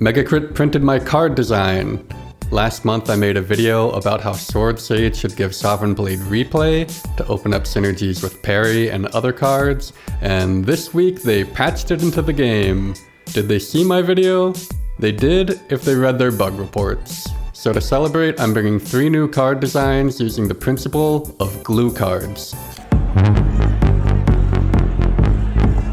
MegaCrit printed my card design. Last month I made a video about how Sword Sage should give Sovereign Blade replay to open up synergies with parry and other cards, and this week they patched it into the game. Did they see my video? They did if they read their bug reports. So to celebrate, I'm bringing 3 new card designs using the principle of glue cards.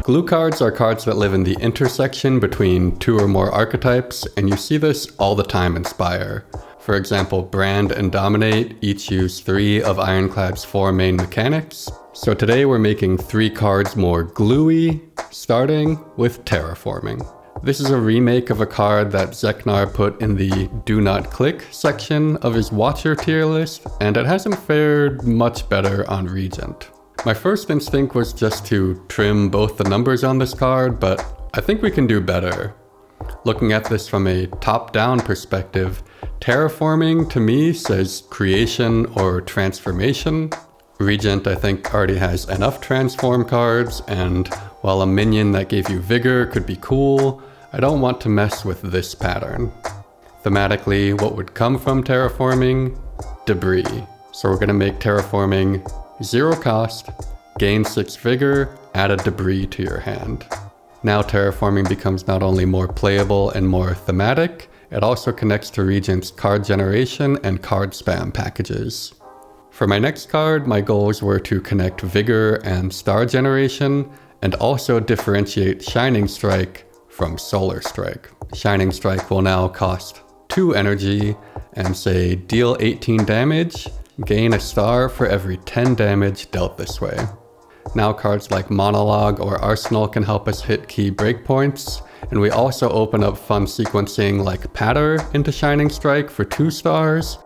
Glue cards are cards that live in the intersection between 2 or more archetypes, and you see this all the time in Spire. For example, Brand and Dominate each use 3 of Ironclad's 4 main mechanics. So today we're making 3 cards more gluey, starting with Terraforming. This is a remake of a card that Zeknar put in the Do Not Click section of his Watcher tier list, and it hasn't fared much better on Regent. My first instinct was just to trim both the numbers on this card, but I think we can do better. Looking at this from a top-down perspective, Terraforming to me says creation or transformation. Regent I think already has enough transform cards, and while a minion that gave you vigor could be cool, I don't want to mess with this pattern. Thematically, what would come from Terraforming? Debris. So we're gonna make Terraforming 0 cost, gain 6 vigor, add a debris to your hand. Now Terraforming becomes not only more playable and more thematic, it also connects to Regent's card generation and card spam packages. For my next card, my goals were to connect vigor and star generation, and also differentiate Shining Strike from Solar Strike. Shining Strike will now cost 2 energy and say deal 18 damage, gain a star for every 10 damage dealt this way. Now cards like Monologue or Arsenal can help us hit key breakpoints, and we also open up fun sequencing like Patter into Shining Strike for 2 stars,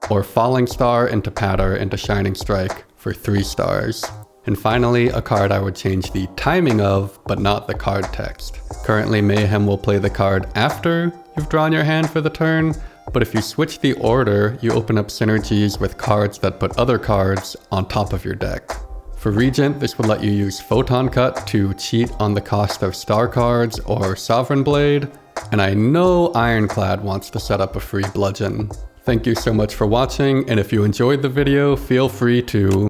or Falling Star into Patter into Shining Strike for 3 stars. And finally, a card I would change the timing of, but not the card text. Currently Mayhem will play the card after you've drawn your hand for the turn, but if you switch the order, you open up synergies with cards that put other cards on top of your deck. For Regent, this would let you use Photon Cut to cheat on the cost of star cards or Sovereign Blade, and I know Ironclad wants to set up a free bludgeon. Thank you so much for watching, and if you enjoyed the video, feel free to